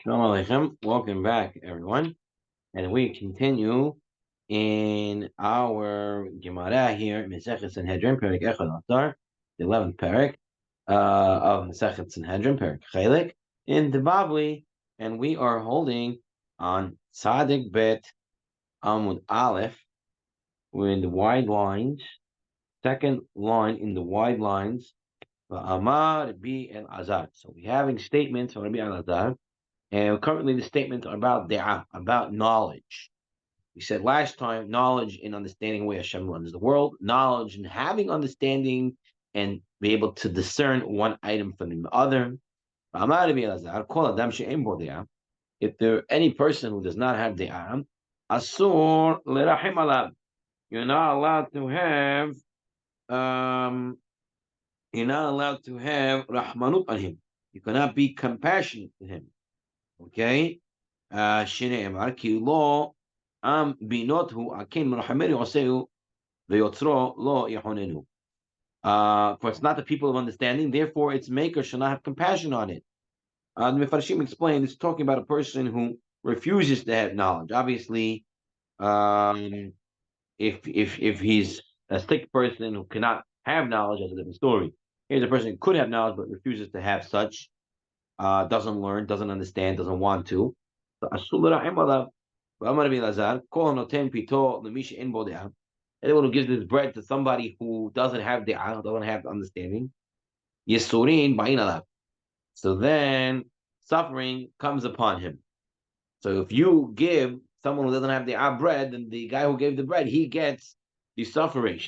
Shalom Aleichem. Welcome back, everyone. And we continue in our Gemara here, Mesechet Sanhedrin, Perik Echad Atar, the 11th Perik of Mesechet Sanhedrin, Perik Chelik, in the Babli, and we are holding on Tzadik Bet Amud Aleph with the wide lines, second line in the wide lines, Amar Rabbi El Azar. So we're having statements from Rabbi El Azar. And currently the statements are about da'ah, about knowledge. We said last time, knowledge in understanding the way Hashem runs the world, knowledge in having understanding and be able to discern one item from the other. If there any person who does not have da'ah, asur lerahim alab. You're not allowed to have rahmanut on him. You cannot be compassionate to him. Okay? שנאמר, כי לא עם בינות הוא הכן מרחמנו עושהו ויוצרו לא יחוננו. For it's not the people of understanding, therefore its maker shall not have compassion on it. The Mefarshim explained, it's talking about a person who refuses to have knowledge. Obviously, if he's a sick person who cannot have knowledge, that's a different story. Here's a person who could have knowledge but refuses to have such, doesn't learn, doesn't understand, doesn't want to. Anyone who gives this bread to somebody who doesn't have da'ah, doesn't have understanding, so then suffering comes upon him. So if you give someone who doesn't have da'ah bread, then the guy who gave the bread, he gets the suffering.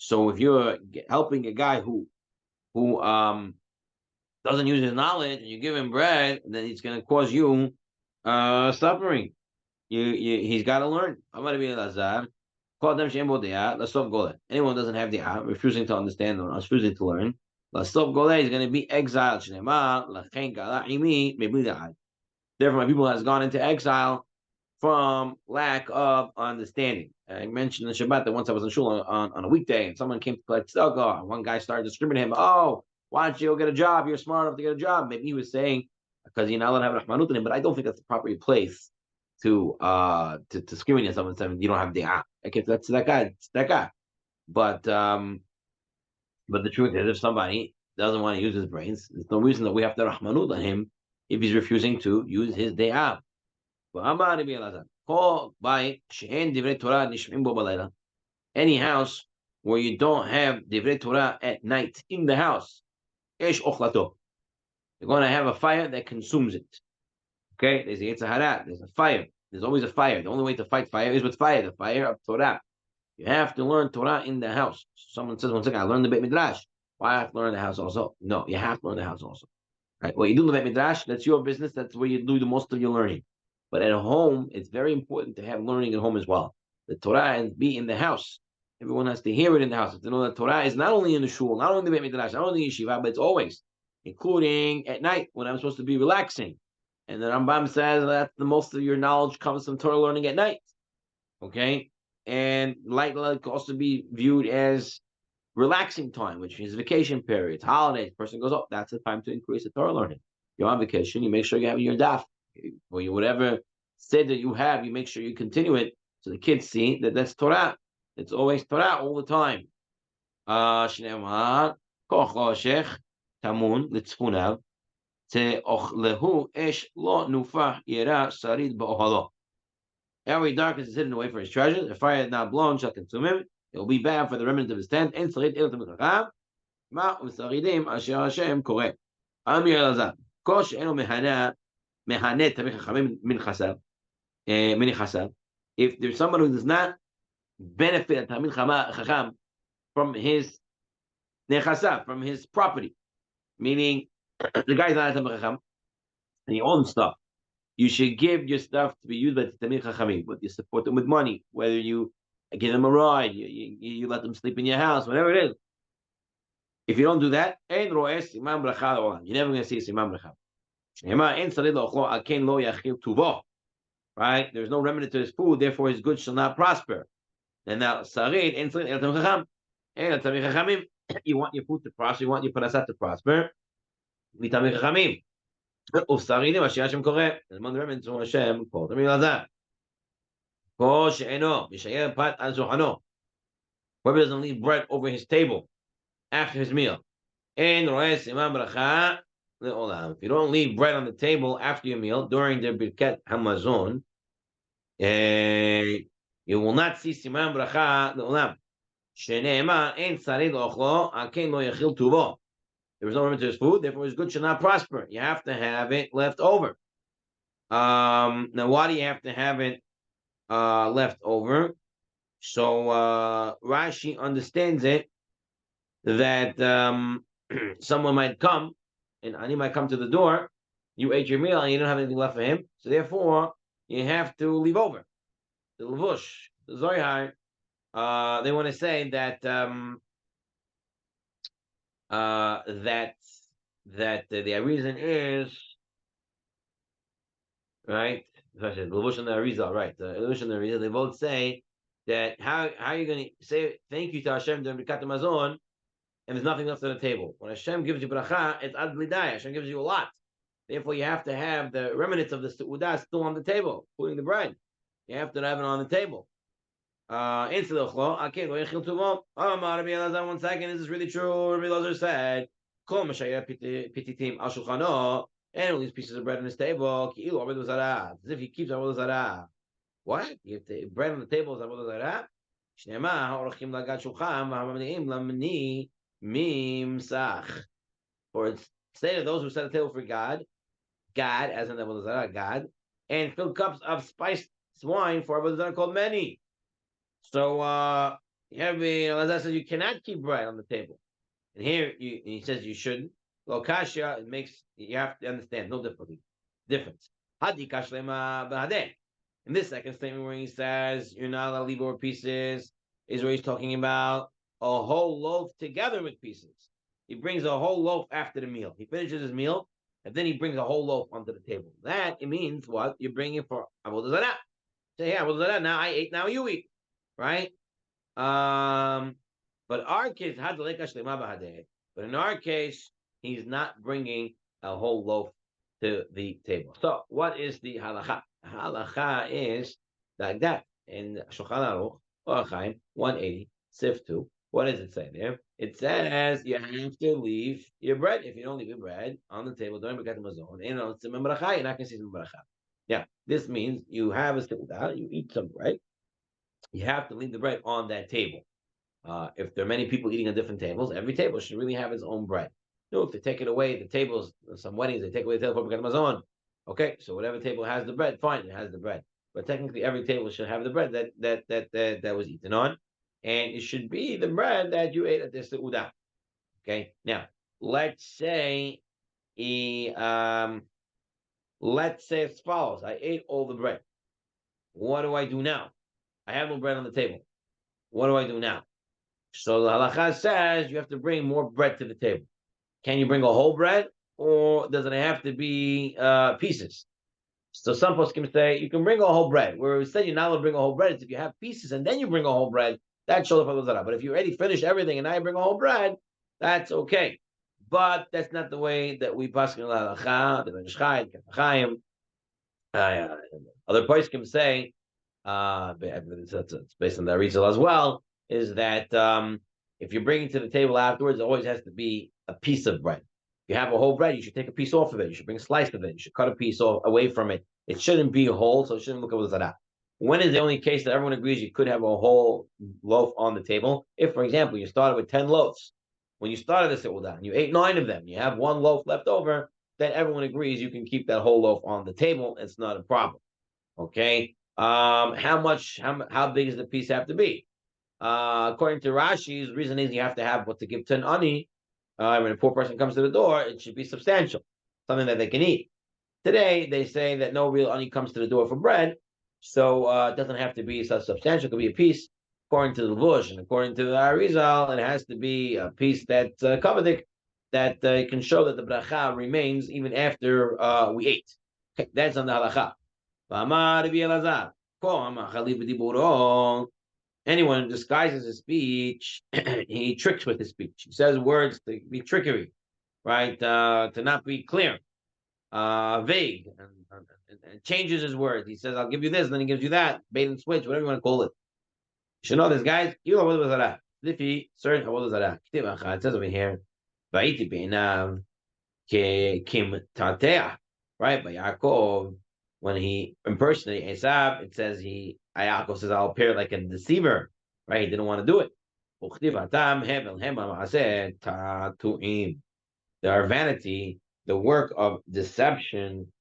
So if you're helping a guy who doesn't use his knowledge and you give him bread, then it's going to cause you suffering. He's got to learn. Anyone who doesn't have the refusing to understand or refusing to learn, he's going to be exiled. Therefore, my people has gone into exile from lack of understanding. I mentioned in Shabbat that once I was in shul on a weekday and someone came to collect tzedakah, and one guy started discriminating him. Oh, why don't you go get a job? You're smart enough to get a job. Maybe he was saying because you're not allowed to have rahmanut in him, but I don't think that's the proper place to discriminate someone saying you don't have da'ah. Okay, that's that guy. It's that guy. But the truth is, if somebody doesn't want to use his brains, there's no reason that we have to rahmanut on him if he's refusing to use his da'ah. Any house where you don't have divrei Torah at night in the house, you're going to have a fire that consumes it. Okay, there's a Yetzirah, there's a fire. There's always a fire. The only way to fight fire is with fire, the fire of Torah. You have to learn Torah in the house. Someone says, one second, I learned the Beit Midrash. Why I have to learn the house also? No, you have to learn the house also. Right? What you do in the Beit Midrash, that's your business. That's where you do the most of your learning. But at home, it's very important to have learning at home as well. The Torah and be in the house. Everyone has to hear it in the house. To know that Torah is not only in the shul, not only in the Beit Midrash, not only in yeshiva, but it's always, including at night when I'm supposed to be relaxing. And the Rambam says that the most of your knowledge comes from Torah learning at night. Okay? And light could also be viewed as relaxing time, which is vacation periods, holidays. Person goes, oh, that's the time to increase the Torah learning. You're on vacation, you make sure you have your daf. Or you whatever said that you have, you make sure you continue it so the kids see that that's Torah. It's always Torah all the time. Every darkness is hidden away for his treasures. The fire is not blown shall consume him. It will be bad for the remnant of his tent. If there's someone who does not benefit Talmid Chacham from his nechasa, from his property, meaning the guy's not a Talmid Chacham and he owns stuff, you should give your stuff to be used by the Talmid Chachamim, but you support them with money, whether you give them a ride, you let them sleep in your house, whatever it is. If you don't do that, you're never going to see Simam Bracha. Right? There's no remedy to his food, therefore his goods shall not prosper. And now sarid and you want your food to prosper, you want your parasat to prosper. Mitamei chachamim. ופסרינים, השם השם קורא. זמן דבר בצור השם, קורא תמיד לזה. כל שאינו, משאר פת על שולחנו. Whoever doesn't leave bread over his table after his meal. אין רואה סימן ברכה לעולם. If you don't leave bread on the table after your meal during the birkat hamazon, you will not see סימן ברכה לעולם. שנאמר, אין שריד לאוכלו, על כן לא יאכיל טובו. There was no limit to his food, therefore his good should not prosper. You have to have it left over. Now, why do you have to have it left over? So Rashi understands it that someone might come, and Ani might come to the door. You ate your meal and you don't have anything left for him, so therefore you have to leave over. The Levush, the Zohar, they want to say that the reason is right. The Levush and the Arizal, right? The Levush and the Arizal, they both say that how are you going to say thank you to Hashem during Birkat Hamazon and there's nothing left on the table? When Hashem gives you bracha, it's ad blidai. Hashem gives you a lot. Therefore, you have to have the remnants of the seudah still on the table, including the bread. You have to have it on the table. One second, is this really true? Rabbi Elazar said, and all these pieces of bread on his table, as if he keeps avodah zarah. What? You have to, bread on the table is avodah zarah? For it's stated those who set a table for God, as in the avodah zarah, God, and fill cups of spiced wine for avodah zarah called many. So Elazar says you cannot keep bread on the table, and here he says you shouldn't. Lokasha, it makes you have to understand no difference. In this second statement where he says you're not allowed to leave over pieces, is where he's talking about a whole loaf together with pieces. He brings a whole loaf after the meal. He finishes his meal, and then he brings a whole loaf onto the table. That it means what you're bringing for avodah zarah. Say, yeah, avodah zarah. Now I ate. Now you eat. Right? But our case, but in our case, he's not bringing a whole loaf to the table. So, what is the halacha? Halacha is like that in Shulchan Aruch, Orach Chaim 180, Sif 2. What does it say there? It says you have to leave your bread. If you don't leave your bread on the table during Birkat Hamazon, you're not going to see some bracha. Yeah, this means you have a seudah, you eat some bread. You have to leave the bread on that table. If there are many people eating on different tables, every table should really have its own bread. No, if they take it away, the tables, some weddings, they take away the table for Birkat Hamazon. Okay, so whatever table has the bread, fine, it has the bread. But technically, every table should have the bread that was eaten on, and it should be the bread that you ate at the seudah. Okay, now let's say as follows: I ate all the bread. What do I do now? I have no bread on the table. What do I do now? So the halacha says you have to bring more bread to the table. Can you bring a whole bread, or does it have to be pieces? So some poskim say you can bring a whole bread. Where we said you're not allowed to bring a whole bread is if you have pieces and then you bring a whole bread. That's shows avodah zarah. But if you already finished everything and now you bring a whole bread, that's okay. But that's not the way that we paskin halacha. The Ben Ish Chai, Chaim, other poskim say. It's based on the Arizal as well, is that if you're bringing to the table afterwards, it always has to be a piece of bread. If you have a whole bread, you should take a piece off of it. You should bring a slice of it. You should cut a piece off away from it. It shouldn't be whole, so it shouldn't look like that. When is the only case that everyone agrees you could have a whole loaf on the table? If, for example, you started with 10 loaves. When you started the seudah and you ate 9 of them, you have 1 loaf left over, then everyone agrees you can keep that whole loaf on the table. It's not a problem. Okay? How big does the piece have to be? According to Rashi's, the reason is you have to have what to give to an ani. When a poor person comes to the door, it should be substantial, something that they can eat. Today, they say that no real ani comes to the door for bread, so it doesn't have to be so substantial. It could be a piece, according to the Levush, and according to the Arizal, it has to be a piece that's kavadik, that can show that the bracha remains even after we ate. Okay, that's on the halacha. anyone who disguises his speech, he tricks with his speech. He says words to be trickery, right? To not be clear, vague, and changes his words. He says, "I'll give you this," and then he gives you that. Bait and switch, whatever you want to call it. You should know this, guys. You know what was that? Lifi, certain avodah zarah. It says over here, "Va'iti be'inav kim tateah." Right, by Yaakov, when he impersonated Esau, it says Yaakov says, "I'll appear like a deceiver." Right, he didn't want to do it. Their vanity, the work of deception,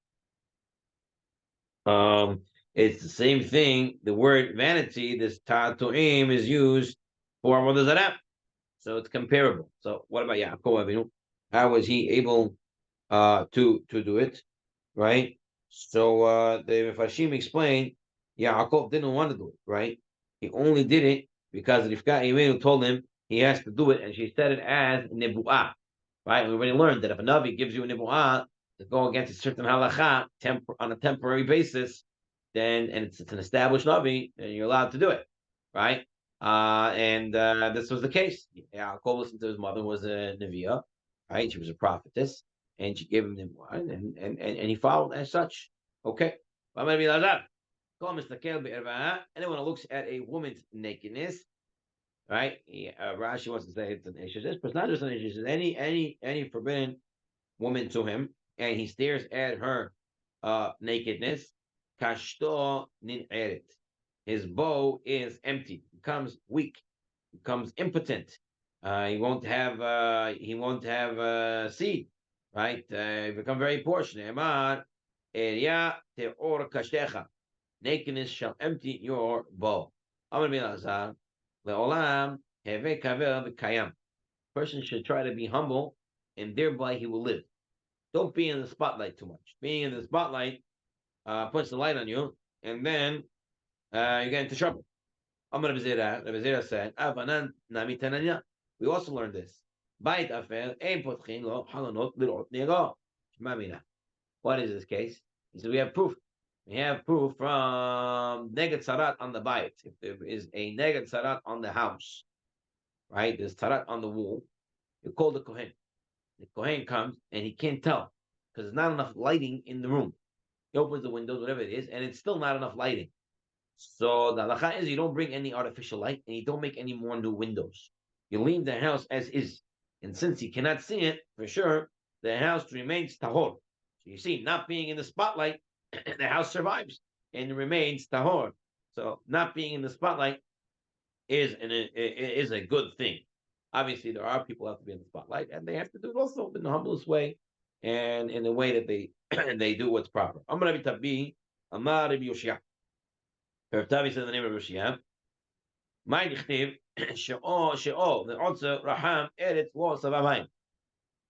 it's the same thing. The word vanity, this ta'tu'im, is used for avodah zarah, so it's comparable. So what about Yaakov Avinu? How was he able to do it? Right. So the Mefashim explained Yaakov didn't want to do it. Right. He only did it because Rivka Imenu told him he has to do it, and she said it as nebuah. Right. We already learned that if a navi gives you a nebuah to go against a certain halacha on a temporary basis, then and it's an established navi, then you're allowed to do it. Right. And this was the case. Yaakov listened to his mother, was a neviah, right? She was a prophetess, and she gave him the wine, and he followed as such. Okay. Anyone who looks at a woman's nakedness, right? Rashi wants to say it's an issue. This, but it's not just an issue. Any forbidden woman to him, and he stares at her nakedness. Kashto nin eret. His bow is empty, becomes weak, becomes impotent. He won't have seed, right? Become very poor. Shneimar, Eria teor kashtecha. Nakedness shall empty your bow. Amar bin Azar, leolam heve kaver v'kayam. Person should try to be humble, and thereby he will live. Don't be in the spotlight too much. Being in the spotlight puts the light on you, and then you get into trouble. Amar Bezerah said, Avanan nami tananya. We also learned this. Bait afer ein potchin lo halonot lirot niego. Shmamina. What is this case? He said we have proof. We have proof from neged sarat on the bayit. If there is a neged sarat on the house, right? There's sarat on the wall. You call the kohen. The kohen comes and he can't tell because there's not enough lighting in the room. He opens the windows, whatever it is, and it's still not enough lighting. So the halacha is you don't bring any artificial light and you don't make any more new windows. You leave the house as is. And since he cannot see it, for sure, the house remains tahor. So you see, not being in the spotlight, the house survives and remains tahor. So not being in the spotlight is a good thing. Obviously, there are people who have to be in the spotlight, and they have to do it also in the humblest way and in the way that they they do what's proper. Amar Rabbi Tabi, Amar Rabbi Yoshia. Rav Tavi says the name of Rashi. My nichtiv she'o the also raham eretz lo savamayim.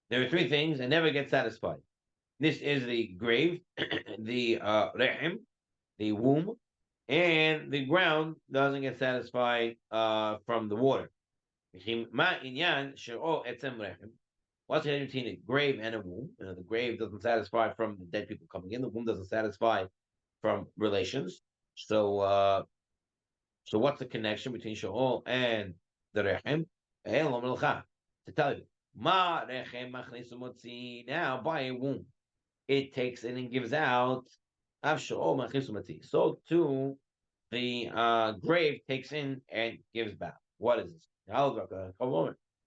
There are three things and never get satisfied. This is the grave, the rechem, the womb, and the ground doesn't get satisfied from the water. Ma inyan she'o etzem rechem. What's the difference between a grave and a womb? You know, the grave doesn't satisfy from the dead people coming in. The womb doesn't satisfy from relations. So what's the connection between Sheol and the Rechem? To tell you, Ma Rechem Machnisumotzi. Now, by a womb, it takes in and gives out Av Sheol Machnisumotzi. So too, the grave takes in and gives back. What is this?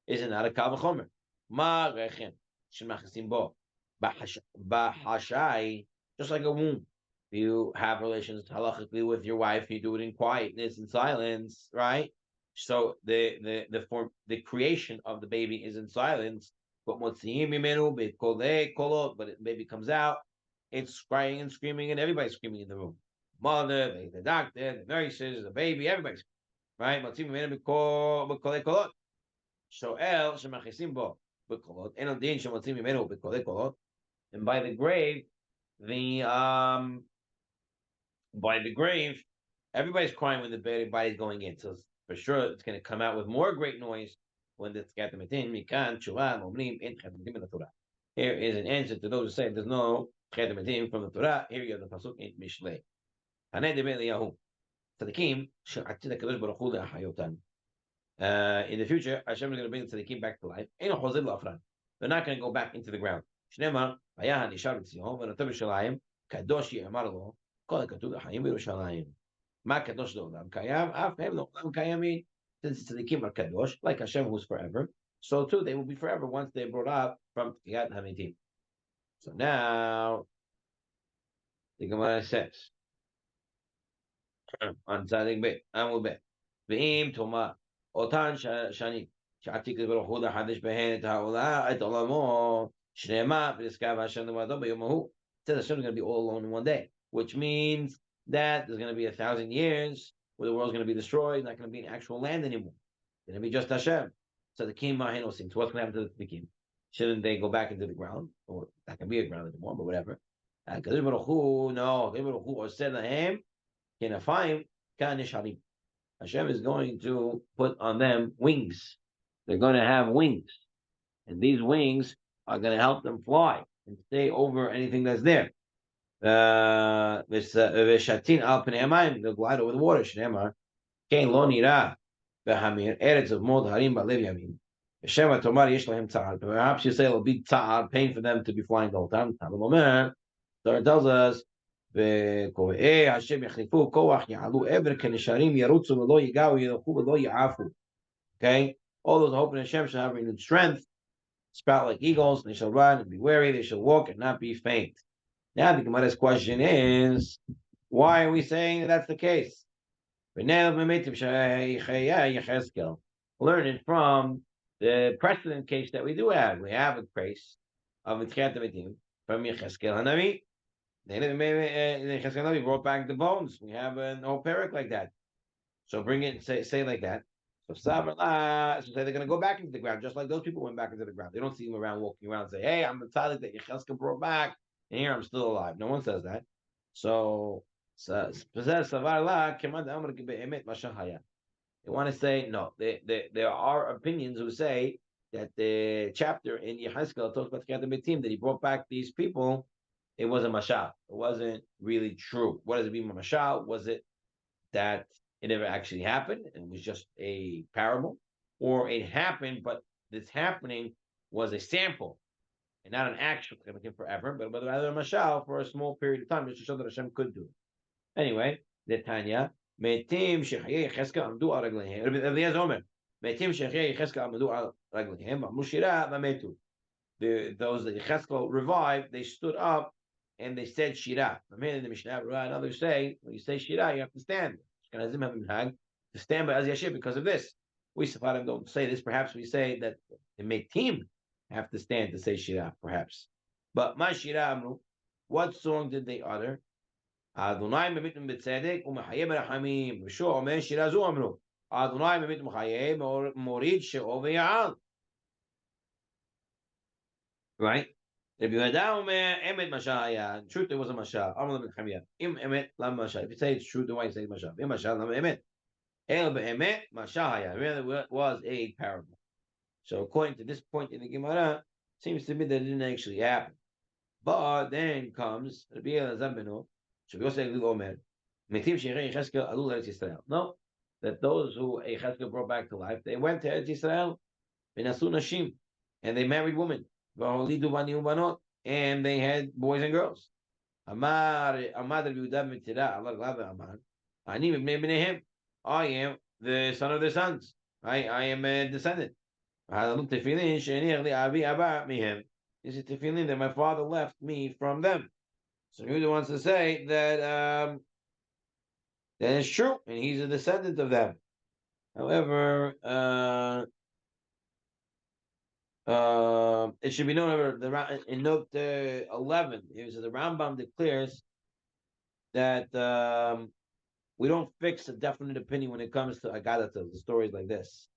Is it not a Kavachomer? Ma Rechem Shemachisim Bo. Bahashai, just like a womb. You have relations halachically with your wife, you do it in quietness and silence, right? So the creation of the baby is in silence, but but the baby comes out, it's crying and screaming, and everybody's screaming in the room. Mother, the doctor, the nurses, the baby, everybody's right. And by the grave, the by the grave, everybody's crying when the body's going in. So for sure, it's going to come out with more great noise when it's got the metin. Here is an answer to those who say there's no chedemetim from the Torah. Here you have the pasuk in Mishlei. tzaddikim she'atid HaKadosh Baruch Hu le'achayotan. In the future, Hashem is going to bring the tzaddikim back to life. Ein chozir la'afran. They're not going to go back into the ground. Shneimar v'yahan nishar b'tzion v'notav Yerushalayim kadosh ye'amar lo kol ha'katuv l'chayim b'Yerushalayim. Ma kadosh le'olam kayam af hem le'olam kayamin. Since tzaddikim are kadosh, like Hashem who's forever, so too they will be forever once they're brought up from Tiyat Hamitim. So now the Gemara says on Tzadik Bet, Amud Bet, V'im Toma Otan Shani Sh'atik Baruch Hu Hadish Behen Et Ha'olah Et Olamo Shnema V'Niskav Hashem L'Mado B'Yomahu. It says Hashem is going to be all alone in one day, which means that there's going to be 1,000 years where the world's going to be destroyed, not going to be an actual land anymore. It's going to be just Hashem. So the Kim Mahenosim. So what's going to happen to the Kim? Shouldn't they go back into the ground? Or that can be a ground anymore, but whatever. Kadosh Baruch Hu, no, Kadosh Baruch Hu, or said to him, Kenafayim, Kanisharim. Hashem is going to put on them wings. They're going to have wings. And these wings are going to help them fly and stay over anything that's there. Veshatin al pnei hamayim, they'll glide over the water. Shneimar, Kein lo nira v'hamir, eretz of mod harim ba'lev yamin. Shema tomar yesh lahem tza'ar. Perhaps you say it'll be tza'ar, pain for them to be flying the whole time. So it tells us, וכובעי השם יחליפו כוח יעלו עבר כנשרים ירוצו ולא ייגעו ילכו ולא יעפו. Okay? All those hope in Hashem shall have renewed strength, sprout like eagles, they shall run and be weary, they shall walk and not be faint. Now the Gemara's question is, why are we saying that's the case? Learn it from the precedent case that we do have. We have a case of Mitchiat Metim from Yecheskel Hanavi. Then Yecheskel Hanavi brought back the bones. We have an whole parak like that. So bring it and say like that. So say they're going to go back into the ground, just like those people went back into the ground. They don't see them around walking around and say, hey, I'm the tzaddik that Yecheskel brought back, and here I'm still alive. No one says that. So they want to say, no, there are opinions who say that the chapter in Yecheskel talks about the Metim, that he brought back these people, it was a mashal. It wasn't really true. What does it mean, mashal? Was it that it never actually happened and it was just a parable? Or it happened, but this happening was a sample and not an actual thing forever, but rather a mashal for a small period of time, just to show that Hashem could do it. Anyway, the Tanya, Metim Shechayei Yecheskel Amdu Al Ragleihem. Eliezer Omer, Metim Shechayei Yecheskel Amdu Al Ragleihem, Mushira Vametu. Those that Yecheskel revived, they stood up and they said Shira. In the Mishnah, and others say, when you say Shira, you have to stand. Ashkenazim have minhag to stand by Az Yashir because of this. We Sephardim don't say this. Perhaps we say that the Metim have to stand to say Shira, perhaps. But Ma Shira Amru, what song did they utter? Adonai memitim b'tzedek u'mechayeh b'rachamim. V'shu omer shira zu amru. Adonai memitim mechayeh morid she'ov v'ya'al. Right? If you had omer emet mashal, in truth there was a mashal. Amar l'mechamiyah. Im emet lam mashal. If you say it's true, then why you say mashal? Im mashal lam emet. El be'emet mashal haya. Really was a parable. So according to this point in the Gemara, seems to me that it didn't actually happen. But then comes Rabbi Elazar beno. No, that those who Yecheskel brought back to life, they went to Eretz Yisrael, and they married women, and they had boys and girls. I am the son of their sons. I am a descendant. This is tefillin that my father left me from them. So Yehuda wants to say that that is true, and he's a descendant of them. However, it should be known in note 11. The Rambam declares that we don't fix a definite opinion when it comes to Agadatas, the stories like this.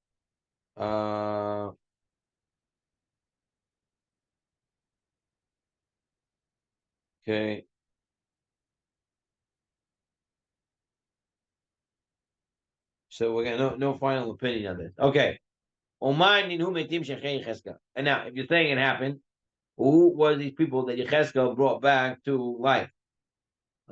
Okay. So we're gonna no final opinion on this. Okay. And now, if you're saying it happened, who were these people that Yecheskel brought back to life?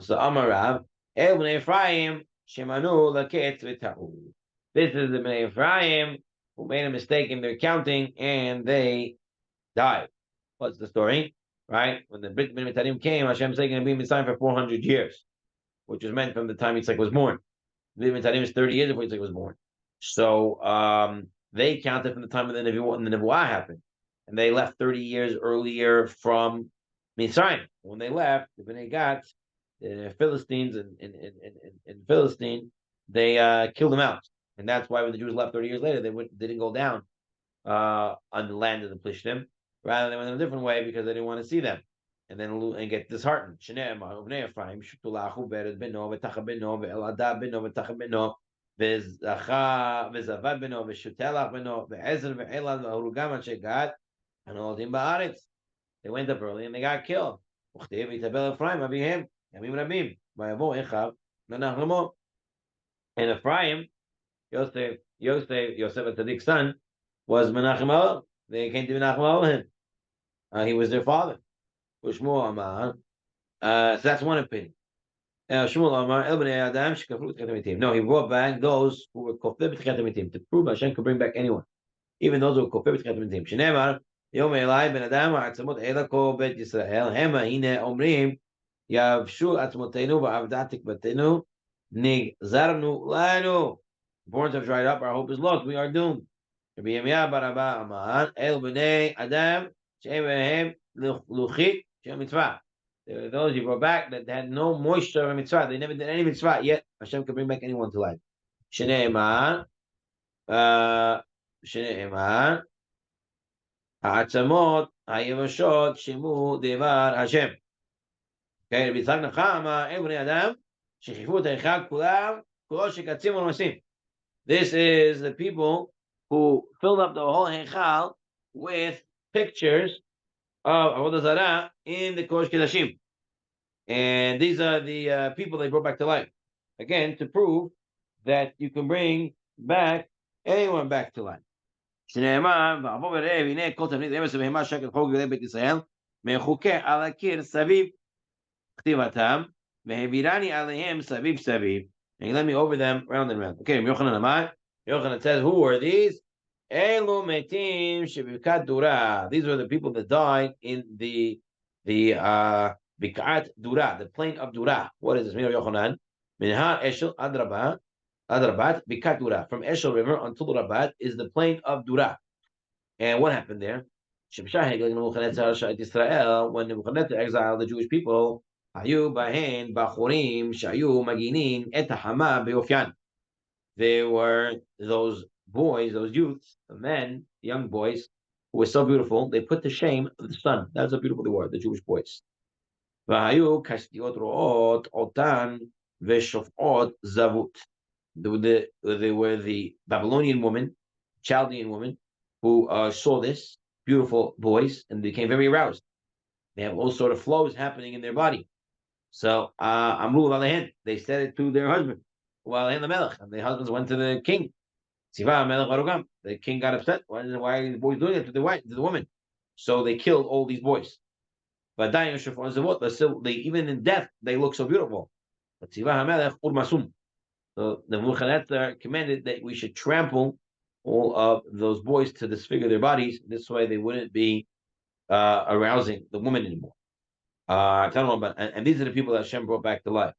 So Amarav, Ephraim, Shemanu laket v'ta'u. This is the Bnei Ephraim who made a mistake in their counting and they died. What's the story? Right? When the Brit Bnei Mitarim came, Hashem said going to be Mitzrayim for 400 years, which was meant from the time Yitzchak was born. Bnei Mitarim is 30 years before Yitzchak was born. So they counted from the time of the Nebuah happened. And they left 30 years earlier from Mitzrayim. When they left, the Bnei Gad, the Philistines in Philistine, they killed them out. And that's why when the Jews left 30 years later, they didn't go down on the land of the Plishtim. Rather, they went in a different way because they didn't want to see them. And then get disheartened. They went up early and they got killed. And Ephraim, Yosef Tzadik's son, was Menachem Elul. They came to Menachem Elul. He was their father. So that's one opinion. No, he brought back those who were kofir b'tchiat hamitim to prove Hashem could bring back anyone, even those who were kofir b'tchiat hamitim. Shneimar yom elai ben adam ha'atzamot ela kol bet Yisrael hema hine omrim yavshu atzmotenu va'avdat tikvatenu nigzarnu lanu. Borns have dried up. Our hope is lost. We are doomed. Rabbi Yirmiyah bar Abba Amar el bnei adam she'evehem luchit she'em mitzvah. There were those you brought back that had no moisture of mitzvah. They never did any mitzvah, yet Hashem can bring back anyone to life. Shneimar, ha'atzamot ha'yevashot shimu devar Hashem. Okay, Rabbi Yitzchak Nachama, Ebnei Adam, shechifu teichak kulam, kulo shekatzim u'masim. This is the people who filled up the whole Heichal with pictures of Avodah Zarah in the Kodesh Kedashim. And these are the people they brought back to life. Again, to prove that you can bring back anyone back to life. And he led me over them round and round. Okay, Yochanan says, who are these? Elu metim shebikat dura. These are the people that died in the bikat dura, the plain of dura. What is this? Yochanan. Minhar Eshel Adrabat bikat dura. From Eshel River until Rabat is the plain of dura. And what happened there? When Nebuchadnezzar exiled the Jewish people, there were those boys, those youths, the men, the young boys, who were so beautiful, they put to shame the sun. That's how beautiful they were, the Jewish boys. They were the Babylonian woman, Chaldean woman, who saw this beautiful boys and became very aroused. They have all sort of flows happening in their body. So Amru Alehin, they said it to their husband, and the husbands went to the king. The king got upset. Why are the boys doing it to the woman? So they killed all these boys. But even in death, they look so beautiful. So the Nebuchadnezzar commanded that we should trample all of those boys to disfigure their bodies. This way they wouldn't be arousing the woman anymore. And these are the people that Hashem brought back to life.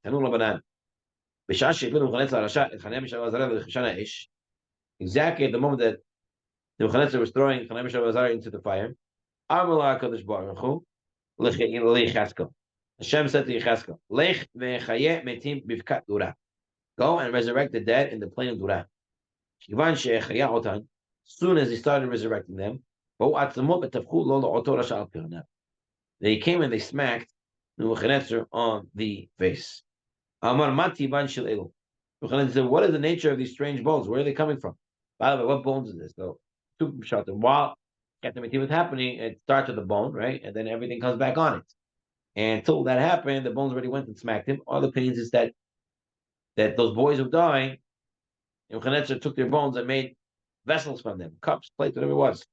Exactly at the moment that Nebuchadnezzar was throwing Chanem Shavazar into the fire, Hashem said to Yechazkel, Lech ve'chaye metim bivkat dura. Go and resurrect the dead in the plain of Dura. Soon as he started resurrecting them, they came and they smacked Nebuchadnezzar on the face. Nebuchadnezzar said, what is the nature of these strange bones? Where are they coming from? By the way, what bones is this? So, while Ketamiti was happening, it starts with the bone, right? And then everything comes back on it. And until that happened, the bones already went and smacked him. All the opinions is that those boys who died, Nebuchadnezzar took their bones and made vessels from them, cups, plates, whatever it was.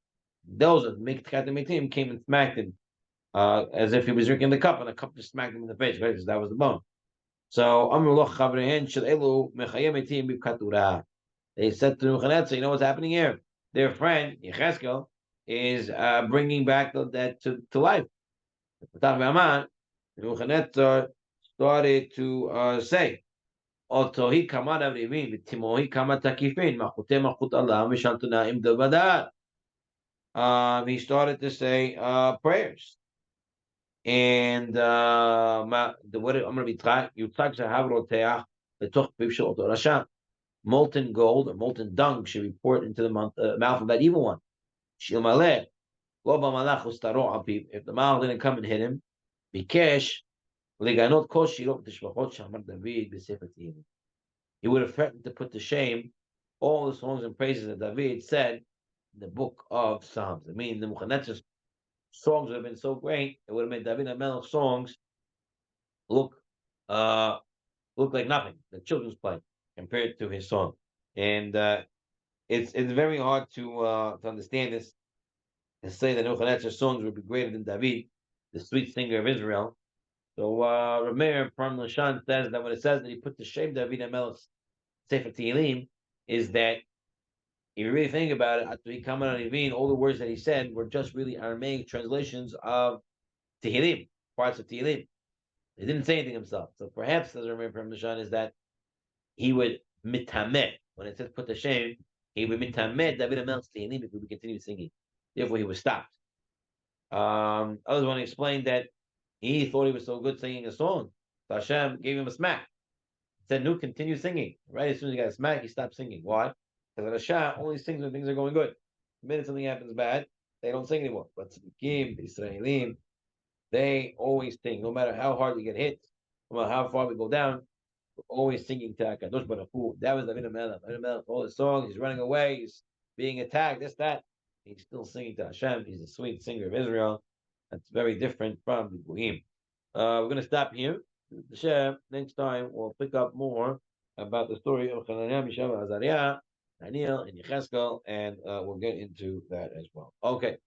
Those that make Ketamiti came and smacked him as if he was drinking the cup, and the cup just smacked him in the face, right? Because that was the bone. So they said to Nebuchadnezzar, you know what's happening here? Their friend Yecheskel is bringing back the dead to life. Nebuchadnezzar started to say, "Otohi kama navrivin, v'timohi kama takifin, machute machut Allah, v'shantuna im devadat." He started to say prayers. And what I'm going to be trying, you try to have molten gold or molten dung should be poured into the mouth of that evil one. If the Malach didn't come and hit him, Bikesh, he would have threatened to put to shame all the songs and praises that David said in the book of Psalms. I mean, the Nebuchadnezzar's songs would have been so great, it would have made David HaMelech's songs look like nothing, the children's play, compared to his song. And it's very hard to understand this and say that Nebuchadnezzar's songs would be greater than David, the sweet singer of Israel. So Rameir from Lashan says that when it says that he put to shame David HaMelech's Sefer Tehillim, is that if you really think about it, all the words that he said were just really Aramaic translations of Tehillim, parts of Tehillim. He didn't say anything himself. So perhaps, as Rameir from Lashan, is that he would mitamed, when it says put to shame, he would mitamed David HaMelech's Tehillim if we would continue singing. Therefore, he was stopped. Others want to explain that he thought he was so good singing a song. So Hashem gave him a smack. Said, "No, continue singing." Right as soon as he got a smack, he stopped singing. Why? Because Hashem only sings when things are going good. The minute something happens bad, they don't sing anymore. But Tzadikim, the Israelim, they always sing. No matter how hard we get hit, no matter how far we go down, we're always singing to HaKadosh Baruch Hu. That was David HaMelech. David HaMelech, all his songs, he's running away, he's being attacked, this, that. He's still singing to Hashem. He's a sweet singer of Israel. That's very different from the Goyim. We're going to stop here. Next time we'll pick up more about the story of Hananiah, Mishael, Azariah, Daniel, and Yecheskel, and we'll get into that as well. Okay.